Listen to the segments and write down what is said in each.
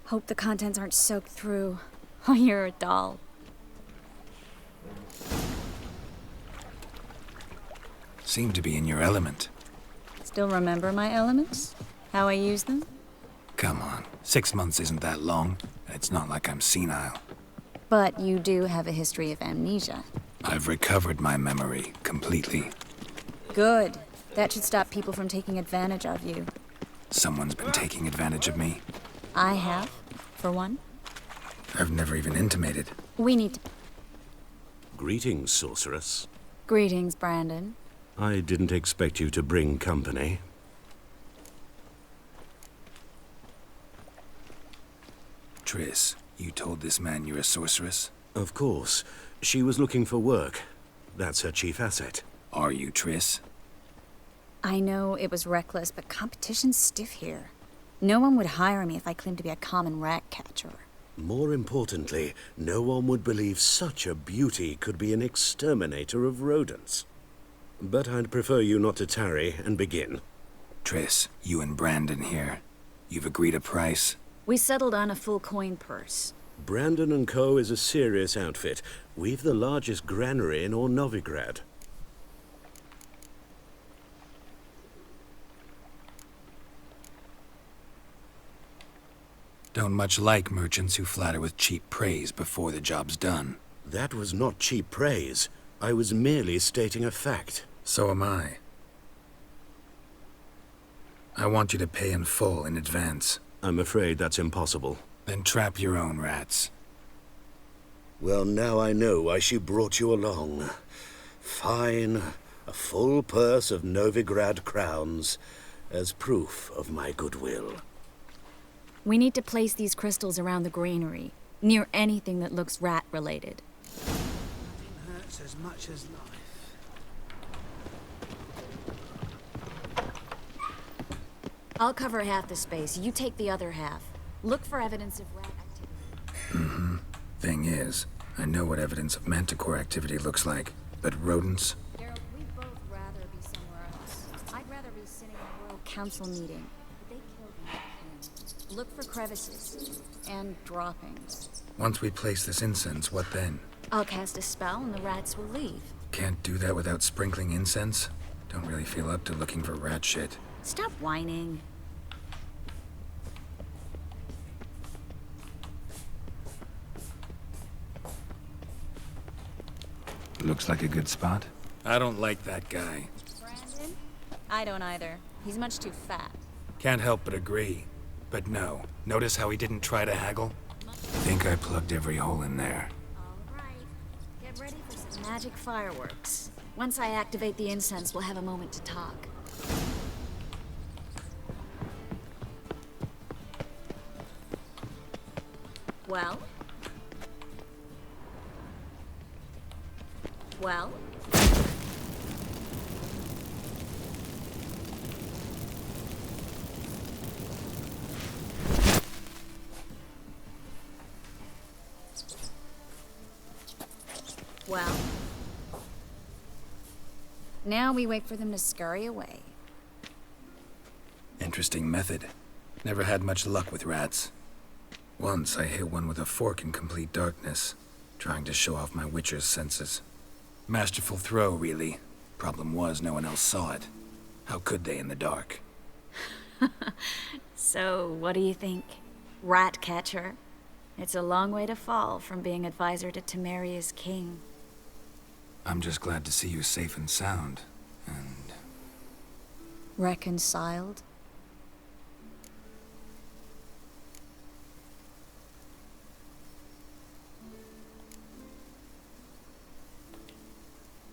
Hope the contents aren't soaked through. Oh, you're a doll. Seem to be in your element. Still remember my elements? How I use them? Come on, 6 months isn't that long, and it's not like I'm senile. But you do have a history of amnesia. I've recovered my memory completely. Good. That should stop people from taking advantage of you. Someone's been taking advantage of me. I have, for one. I've never even intimated. We need to... Greetings, sorceress. Greetings, Brandon. I didn't expect you to bring company. Triss, you told this man you're a sorceress? Of course. She was looking for work. That's her chief asset. Are you, Triss? I know it was reckless, but competition's stiff here. No one would hire me if I claimed to be a common rat catcher. More importantly, no one would believe such a beauty could be an exterminator of rodents. But I'd prefer you not to tarry and begin. Triss, you and Brandon here. You've agreed a price? We settled on a full coin purse. Brandon & Co. is a serious outfit. We've the largest granary in all Novigrad. Don't much like merchants who flatter with cheap praise before the job's done. That was not cheap praise. I was merely stating a fact. So am I. I want you to pay in full in advance. I'm afraid that's impossible. Then trap your own rats. Well, now I know why she brought you along. Fine. A full purse of Novigrad crowns as proof of my goodwill. We need to place these crystals around the granary, near anything that looks rat-related. Nothing hurts as much as life. I'll cover half the space, you take the other half. Look for evidence of rat activity. Thing is, I know what evidence of manticore activity looks like, but rodents? Geralt, we'd both rather be somewhere else. I'd rather be sitting in a Royal Council meeting, but they killed me. Look for crevices and droppings. Once we place this incense, what then? I'll cast a spell and the rats will leave. Can't do that without sprinkling incense? Don't really feel up to looking for rat shit. Stop whining. Looks like a good spot. I don't like that guy. Brandon? I don't either. He's much too fat. Can't help but agree. But no, notice how he didn't try to haggle? Think I plugged every hole in there. All right. Get ready for some magic fireworks. Once I activate the incense, we'll have a moment to talk. Well? Well? Well? Now we wait for them to scurry away. Interesting method. Never had much luck with rats. Once I hit one with a fork in complete darkness, trying to show off my witcher's senses. Masterful throw, really. Problem was, no one else saw it. How could they in the dark? So, what do you think? Rat catcher? It's a long way to fall from being advisor to Temeria's king. I'm just glad to see you safe and sound, and... Reconciled?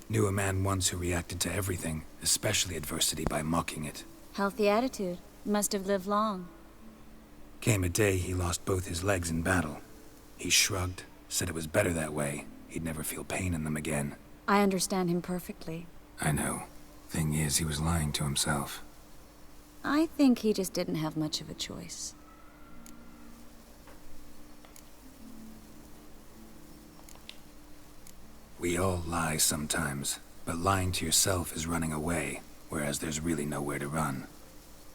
Knew a man once who reacted to everything, especially adversity, by mocking it. Healthy attitude. Must have lived long. Came a day he lost both his legs in battle. He shrugged, said it was better that way. He'd never feel pain in them again. I understand him perfectly. I know. Thing is, he was lying to himself. I think he just didn't have much of a choice. We all lie sometimes, but lying to yourself is running away, whereas there's really nowhere to run.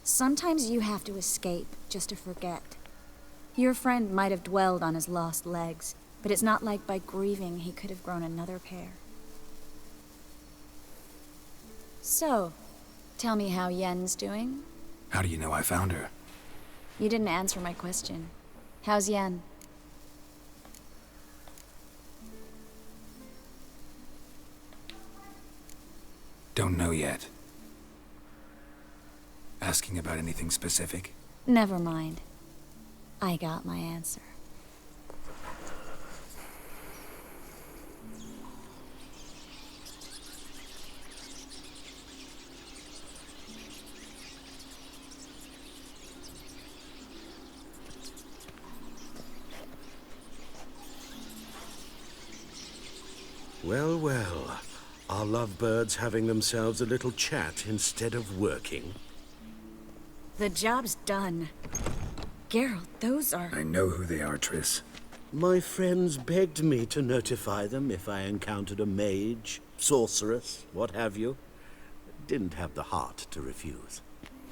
Sometimes you have to escape just to forget. Your friend might have dwelled on his lost legs, but it's not like by grieving he could have grown another pair. So, tell me how Yen's doing? How do you know I found her? You didn't answer my question. How's Yen? Don't know yet. Asking about anything specific? Never mind. I got my answer. Well, well. Are lovebirds having themselves a little chat instead of working? The job's done. Geralt, those are... I know who they are, Triss. My friends begged me to notify them if I encountered a mage, sorceress, what have you. Didn't have the heart to refuse.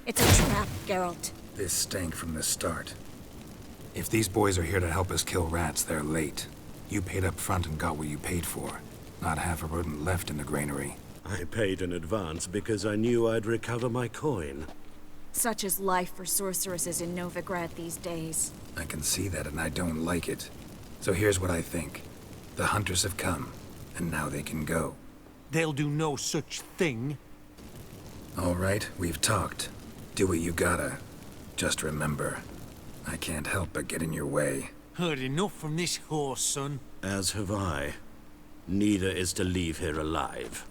It's a trap, Geralt. This stank from the start. If these boys are here to help us kill rats, they're late. You paid up front and got what you paid for. Not half a rodent left in the granary. I paid in advance because I knew I'd recover my coin. Such is life for sorceresses in Novigrad these days. I can see that and I don't like it. So here's what I think. The hunters have come, and now they can go. They'll do no such thing. All right, we've talked. Do what you gotta. Just remember, I can't help but get in your way. Heard enough from this horse, son. As have I. Neither is to leave here alive.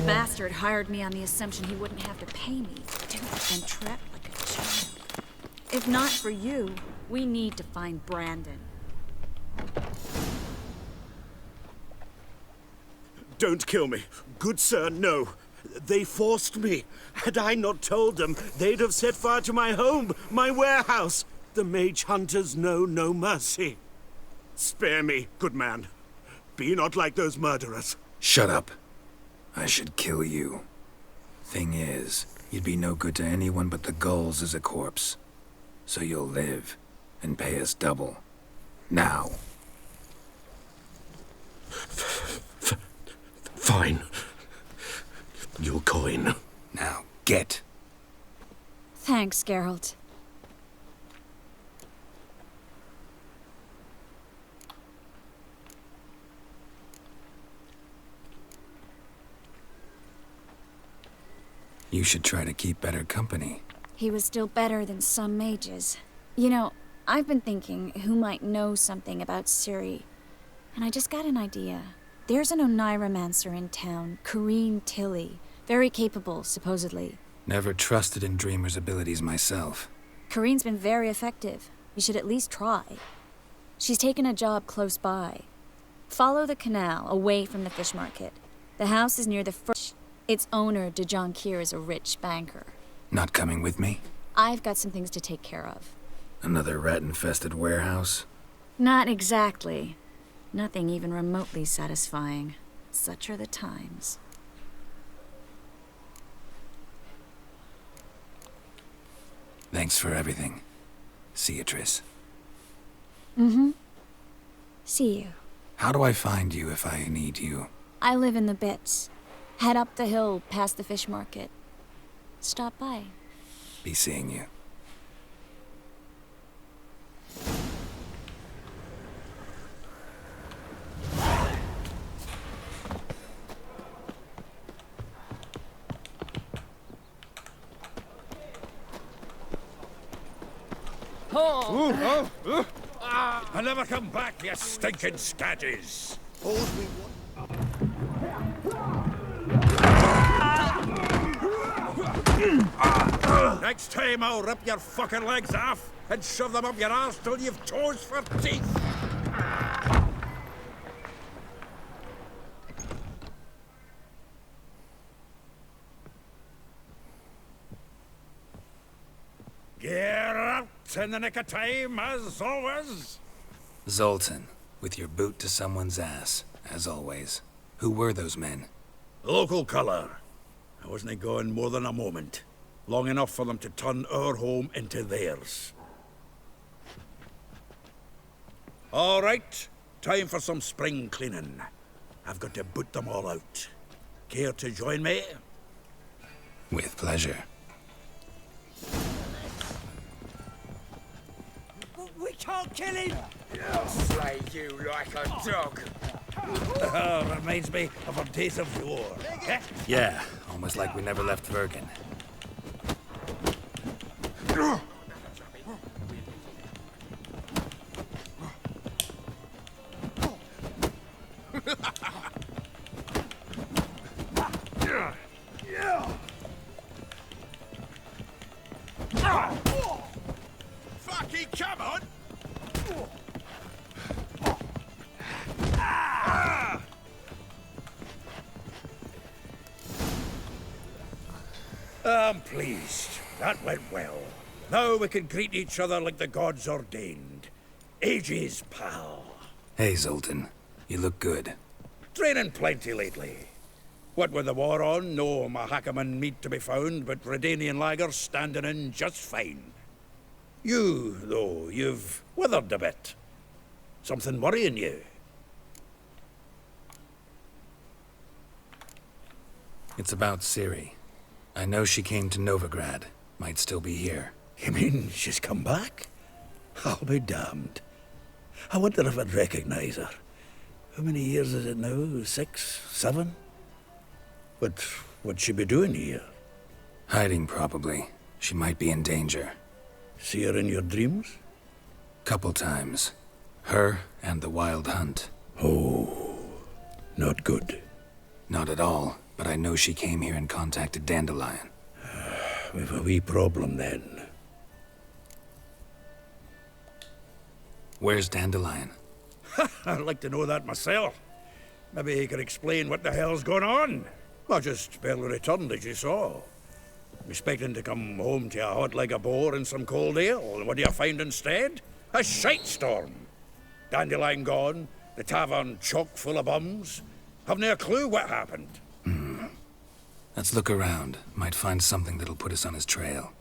Bastard hired me on the assumption he wouldn't have to pay me. Dude, I've been trapped like a child. If not for you, we need to find Brandon. Don't kill me. Good sir, no. They forced me. Had I not told them, they'd have set fire to my home, my warehouse. The mage hunters know no mercy. Spare me, good man. Be not like those murderers. Shut up. I should kill you. Thing is, you'd be no good to anyone but the gulls as a corpse. So you'll live, and pay us double. Now. Fine. Your coin. Now, get. Thanks, Geralt. You should try to keep better company. He was still better than some mages. You know, I've been thinking who might know something about Ciri. And I just got an idea. There's an Oneiromancer in town, Corrine Tilly. Very capable, supposedly. Never trusted in Dreamer's abilities myself. Corrine's been very effective. You should at least try. She's taken a job close by. Follow the canal, away from the fish market. The house is near the first. Its owner, Dejan Kier, is a rich banker. Not coming with me? I've got some things to take care of. Another rat-infested warehouse? Not exactly. Nothing even remotely satisfying. Such are the times. Thanks for everything. See you, Triss. See you. How do I find you if I need you? I live in the Bits. Head up the hill past the fish market. Stop by. Be seeing you. I'll never come back, you stinking scadges! Next time I'll rip your fucking legs off and shove them up your arse till you've toes for teeth! Gear out in the nick of time, as always. Zoltan, with your boot to someone's ass, as always. Who were those men? Local colour. I wasn't gone more than a moment. Long enough for them to turn our home into theirs. All right, time for some spring cleaning. I've got to boot them all out. Care to join me? With pleasure. We can't kill him! I'll slay you like a dog. Reminds me of our days of yore. Eh? Yeah, almost like we never left Vergen. Fucking come on! I'm pleased. That went well. Now we can greet each other like the gods ordained. Ages, pal. Hey, Zoltan. You look good. Training plenty lately. What with the war on, no Mahakaman meat to be found, but Redanian lagers standing in just fine. You, though, you've withered a bit. Something worrying you? It's about Ciri. I know she came to Novigrad. Might still be here. You mean she's come back? I'll be damned. I wonder if I'd recognize her. How many years is it now? 6, 7? But what'd she be doing here? Hiding, probably. She might be in danger. See her in your dreams? Couple times. Her and the Wild Hunt. Oh, not good. Not at all, but I know she came here and contacted Dandelion. We've a wee problem then. Where's Dandelion? I'd like to know that myself. Maybe he could explain what the hell's going on. I just barely returned, as you saw. Expecting to come home to a hot leg of boar and some cold ale, and what do you find instead? A shite storm. Dandelion gone, the tavern chock full of bums. Haven't a clue what happened. Let's look around. Might find something that'll put us on his trail.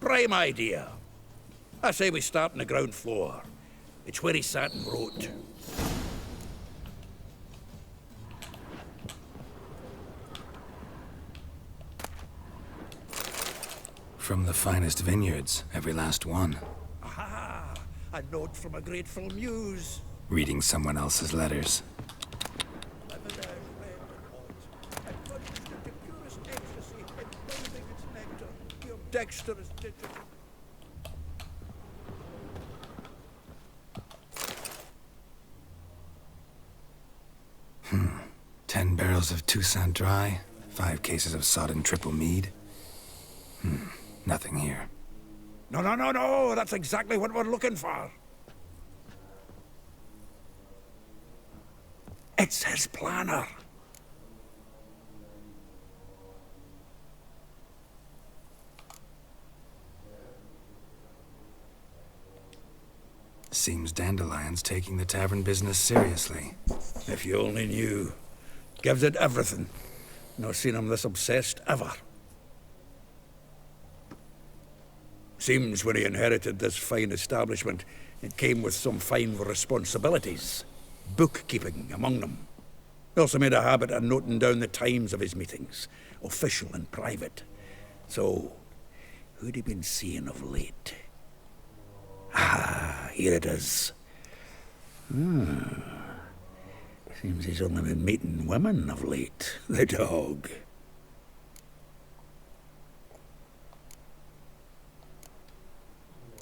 Prime idea. I say we start on the ground floor. It's where he sat and wrote. From the finest vineyards, every last one. Aha! A note from a grateful muse. Reading someone else's letters. Dexterous digital. Hmm. 10 barrels of Toussaint Dry, 5 cases of sodden triple mead. Nothing here. No, that's exactly what we're looking for. It's his planner. Seems Dandelion's taking the tavern business seriously. If you only knew. Gives it everything. No seen him this obsessed ever. Seems when he inherited this fine establishment, it came with some fine responsibilities. Bookkeeping among them. He also made a habit of noting down the times of his meetings, official and private. So, who'd he been seeing of late? Ah, here it is. Seems he's only been meeting women of late. The dog.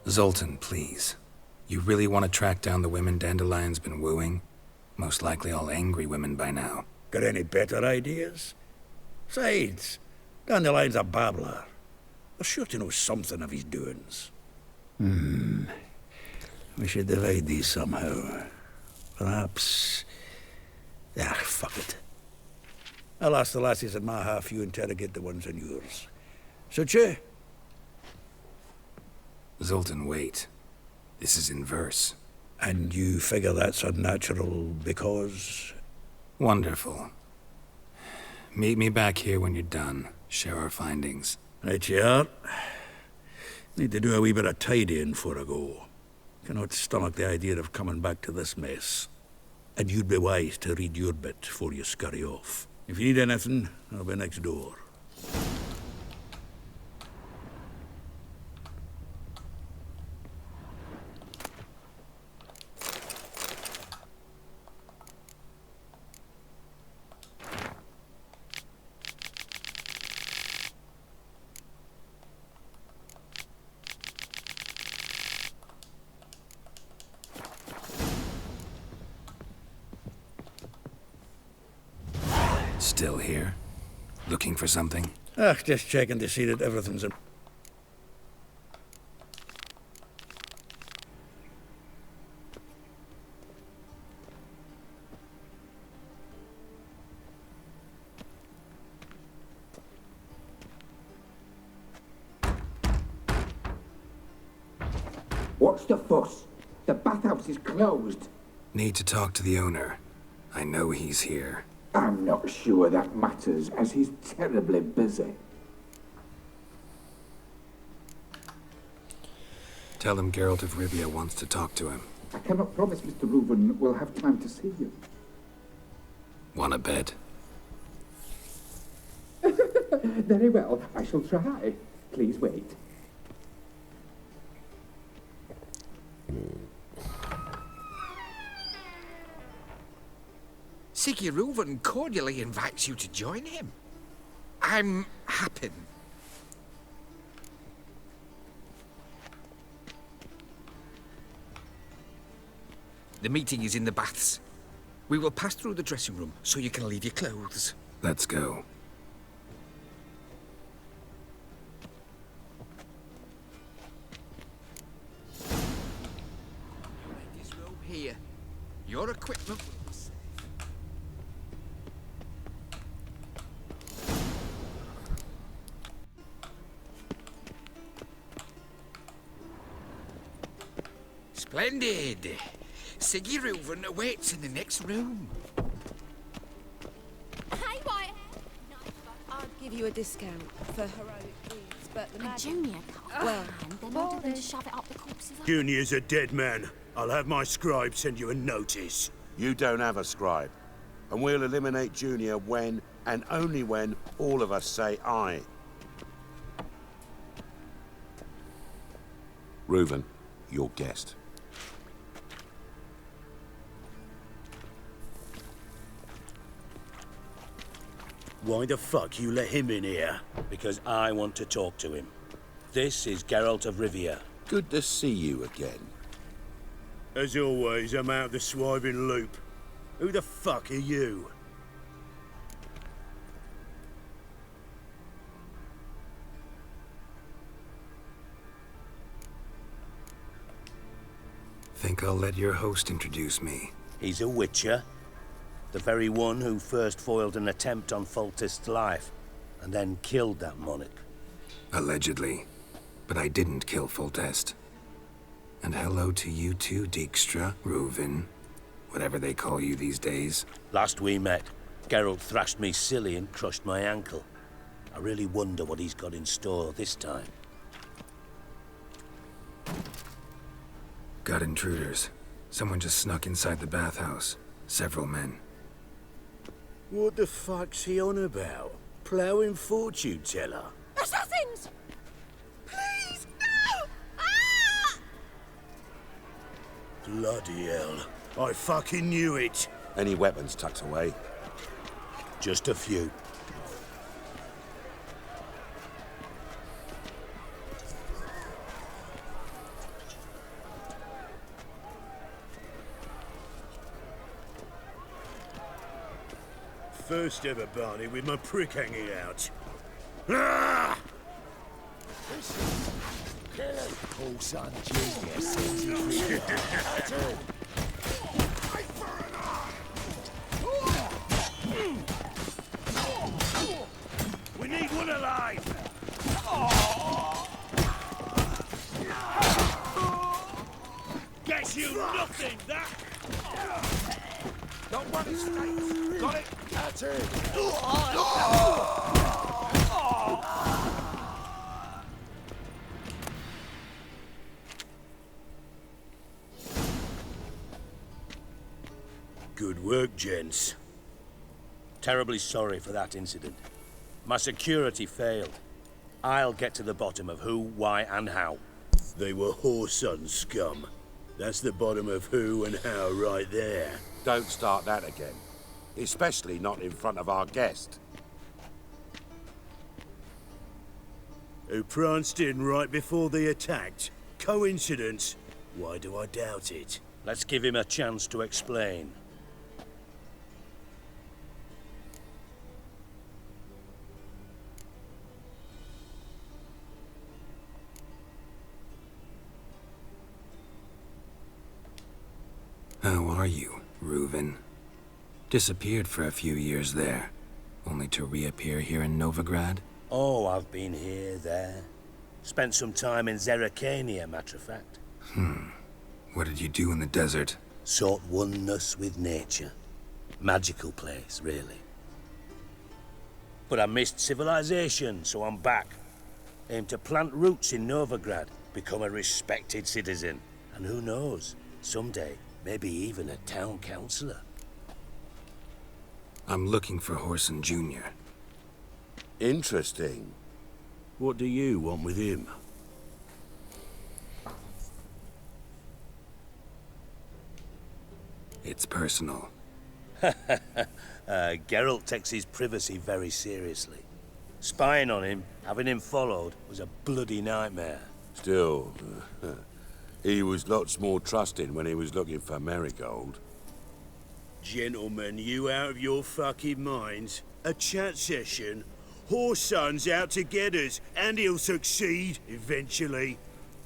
Zoltan, please. You really want to track down the women Dandelion's been wooing? Most likely all angry women by now. Got any better ideas? Besides, Dandelion's a babbler. They're sure to know something of his doings. We should divide these somehow. Perhaps... fuck it. I'll ask the lassies in my half, you interrogate the ones in yours. Suit you? Zoltan, wait. This is in verse. And you figure that's unnatural because... Wonderful. Meet me back here when you're done. Share our findings. Right you are. Need to do a wee bit of tidying before I go. Cannot stomach the idea of coming back to this mess. And you'd be wise to read your bit before you scurry off. If you need anything, I'll be next door. Still here? Looking for something? Just checking to see that everything's in... What's the fuss? The bathhouse is closed. Need to talk to the owner. I know he's here. I'm not sure that matters, as he's terribly busy. Tell him Geralt of Rivia wants to talk to him. I cannot promise Mr. Reuven will have time to see you. Wanna bet? Very well, I shall try. Please wait. Siggy Reuven cordially invites you to join him. I'm happy. The meeting is in the baths. We will pass through the dressing room so you can leave your clothes. Let's go. Ladies' room here. Your equipment will be safe. Splendid. Siggy Reuven awaits in the next room. Hey, Whitehead! I'll give you a discount for heroic deeds, but the magic... Junior, Well, they're not even to shove it up the corpse's ass. Junior's a dead man. I'll have my scribe send you a notice. You don't have a scribe. And we'll eliminate Junior when, and only when, all of us say aye. Reuven, your guest. Why the fuck you let him in here? Because I want to talk to him. This is Geralt of Rivia. Good to see you again. As always, I'm out the swiving loop. Who the fuck are you? Think I'll let your host introduce me. He's a witcher. The very one who first foiled an attempt on Foltest's life, and then killed that monarch. Allegedly. But I didn't kill Foltest. And hello to you too, Dijkstra, Reuven, whatever they call you these days. Last we met, Geralt thrashed me silly and crushed my ankle. I really wonder what he's got in store this time. Got intruders. Someone just snuck inside the bathhouse. Several men. What the fuck's he on about? Ploughing fortune teller? Assassins! Please, no! Ah! Bloody hell. I fucking knew it. Any weapons tucked away? Just a few. First ever Barney with my prick hanging out. Ah! Paul Son Jr. sends you We need one alive! you nothing, that! Don't run his face! Got it? That's it! Good work, gents. Terribly sorry for that incident. My security failed. I'll get to the bottom of who, why, and how. They were Whoreson scum. That's the bottom of who and how right there. Don't start that again. Especially not in front of our guest. Who pranced in right before they attacked. Coincidence? Why do I doubt it? Let's give him a chance to explain. How are you, Reuven? Disappeared for a few years there, only to reappear here in Novigrad? Oh, I've been here, there. Spent some time in Zerrikania, matter of fact. What did you do in the desert? Sought oneness with nature. Magical place, really. But I missed civilization, so I'm back. Aim to plant roots in Novigrad, become a respected citizen. And who knows, someday, maybe even a town councillor. I'm looking for Whoreson Jr. Interesting. What do you want with him? It's personal. Geralt takes his privacy very seriously. Spying on him, having him followed, was a bloody nightmare. Still, he was lots more trusting when he was looking for Marigold. Gentlemen, you out of your fucking minds? A chat session? Whoreson's out to get us, and he'll succeed, eventually.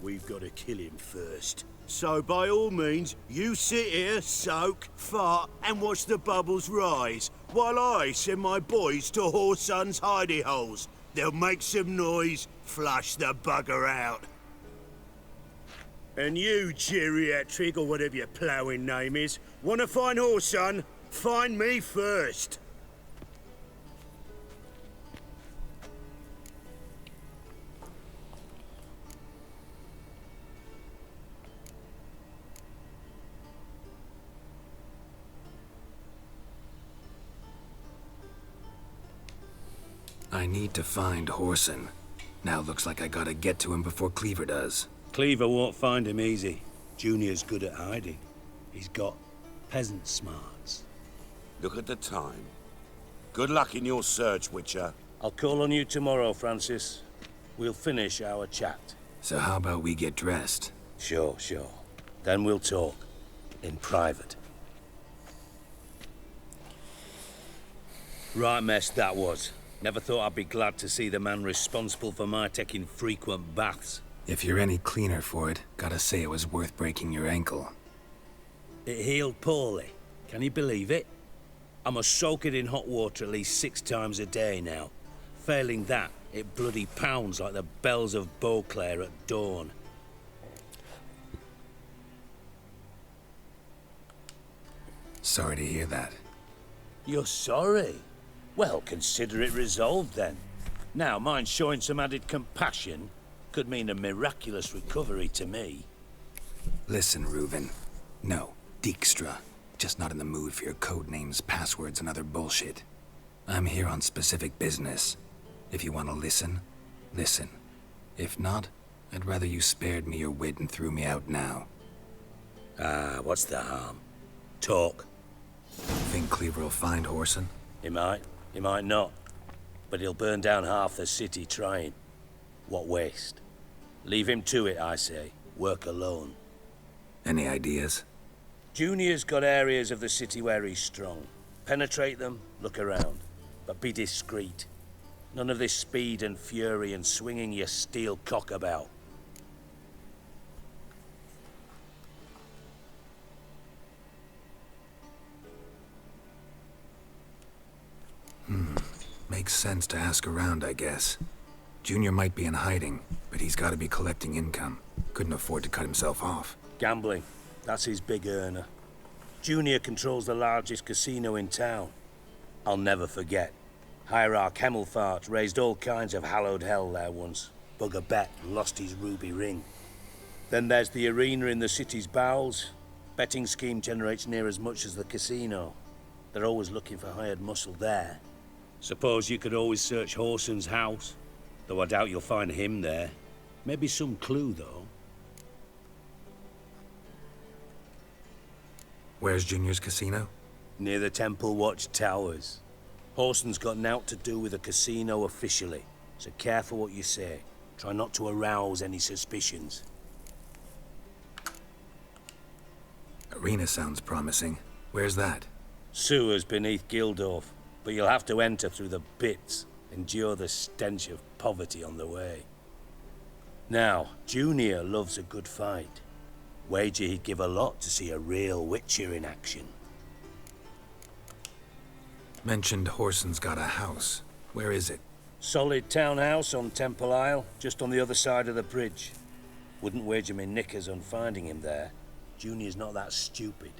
We've got to kill him first. So by all means, you sit here, soak, fart, and watch the bubbles rise, while I send my boys to Whoreson's hidey holes. They'll make some noise, flush the bugger out. And you, geriatric, or whatever your ploughing name is, want to find Whoreson? Find me first. I need to find Whoreson. Now looks like I gotta get to him before Cleaver does. Cleaver won't find him easy. Junior's good at hiding. He's got peasant smarts. Look at the time. Good luck in your search, Witcher. I'll call on you tomorrow, Francis. We'll finish our chat. So how about we get dressed? Sure. Then we'll talk. In private. Right mess that was. Never thought I'd be glad to see the man responsible for my taking frequent baths. If you're any cleaner for it, gotta say it was worth breaking your ankle. It healed poorly. Can you believe it? I must soak it in hot water at least 6 times a day now. Failing that, it bloody pounds like the bells of Beauclair at dawn. Sorry to hear that. You're sorry? Well, consider it resolved then. Now, mind showing some added compassion could mean a miraculous recovery to me. Listen, Reuven. No, Dijkstra. Just not in the mood for your code names, passwords, and other bullshit. I'm here on specific business. If you want to listen, listen. If not, I'd rather you spared me your wit and threw me out now. What's the harm? Talk. Think Cleaver will find Whoreson? He might not. But he'll burn down half the city trying. What waste? Leave him to it, I say. Work alone. Any ideas? Junior's got areas of the city where he's strong. Penetrate them, look around. But be discreet. None of this speed and fury and swinging your steel cock about. Makes sense to ask around, I guess. Junior might be in hiding, but he's gotta be collecting income. Couldn't afford to cut himself off. Gambling. That's his big earner. Junior controls the largest casino in town. I'll never forget. Hierarch Hemmelfart raised all kinds of hallowed hell there once. Bugger bet lost his ruby ring. Then there's the arena in the city's bowels. Betting scheme generates near as much as the casino. They're always looking for hired muscle there. Suppose you could always search Whoreson's house. Though I doubt you'll find him there. Maybe some clue, though. Where's Junior's casino? Near the Temple Watch Towers. Whoreson's got naught to do with the casino officially, so careful what you say. Try not to arouse any suspicions. Arena sounds promising. Where's that? Sewers beneath Gildorf, but you'll have to enter through the pits, endure the stench of poverty on the way. Now, Junior loves a good fight. Wager he'd give a lot to see a real Witcher in action. Mentioned Whoreson's got a house. Where is it? Solid townhouse on Temple Isle, just on the other side of the bridge. Wouldn't wager me knickers on finding him there. Junior's not that stupid.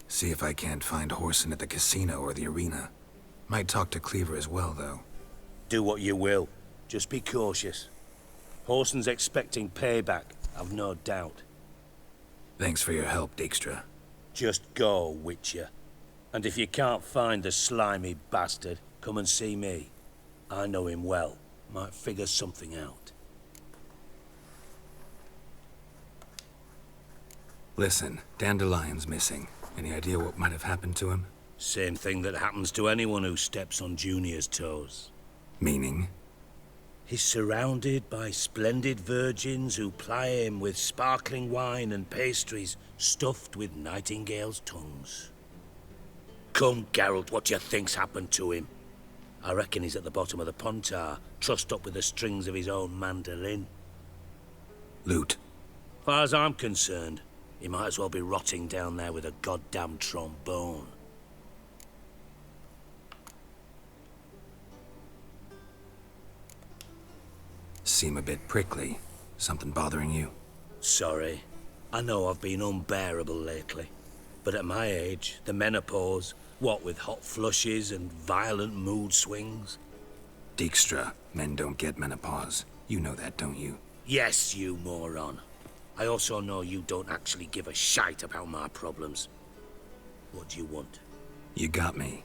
See if I can't find Whoreson at the casino or the arena. Might talk to Cleaver as well, though. Do what you will. Just be cautious. Whoreson's expecting payback, I've no doubt. Thanks for your help, Dijkstra. Just go, Witcher. And if you can't find the slimy bastard, come and see me. I know him well. Might figure something out. Listen, Dandelion's missing. Any idea what might have happened to him? Same thing that happens to anyone who steps on Junior's toes. Meaning? He's surrounded by splendid virgins who ply him with sparkling wine and pastries stuffed with nightingales' tongues. Come, Geralt, what do you think's happened to him? I reckon he's at the bottom of the Pontar, trussed up with the strings of his own mandolin. Loot. Far as I'm concerned, he might as well be rotting down there with a goddamn trombone. Seem a bit prickly. Something bothering you? Sorry. I know I've been unbearable lately. But at my age, the menopause, what with hot flushes and violent mood swings? Dijkstra, men don't get menopause. You know that, don't you? Yes, you moron. I also know you don't actually give a shite about my problems. What do you want? You got me.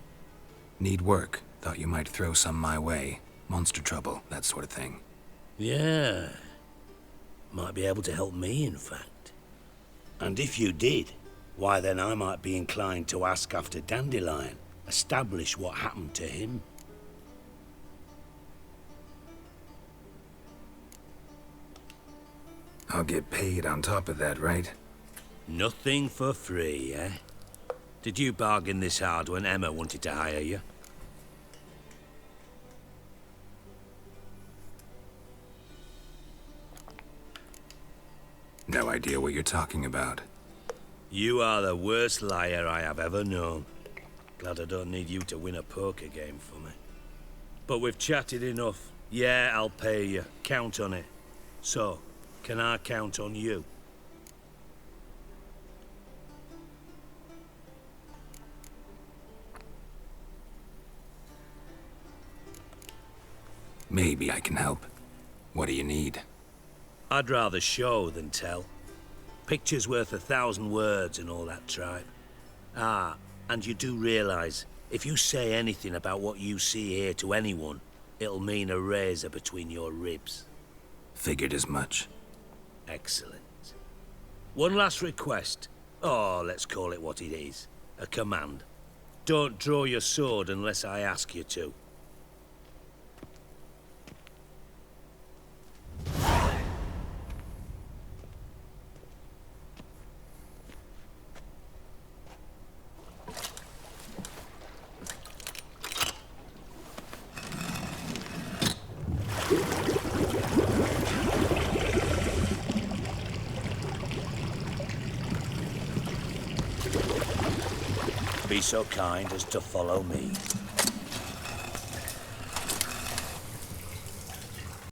Need work. Thought you might throw some my way. Monster trouble, that sort of thing. Yeah. Might be able to help me, in fact. And if you did, why then I might be inclined to ask after Dandelion. Establish what happened to him. I'll get paid on top of that, right? Nothing for free, eh? Did you bargain this hard when Emma wanted to hire you? No idea what you're talking about. You are the worst liar I have ever known. Glad I don't need you to win a poker game for me. But we've chatted enough. Yeah, I'll pay you. Count on it. So, can I count on you? Maybe I can help. What do you need? I'd rather show than tell. Picture's worth 1,000 words and all that tripe. Ah, and you do realize, if you say anything about what you see here to anyone, it'll mean a razor between your ribs. Figured as much. Excellent. One last request. Oh, let's call it what it is. A command. Don't draw your sword unless I ask you to. Be so kind as to follow me.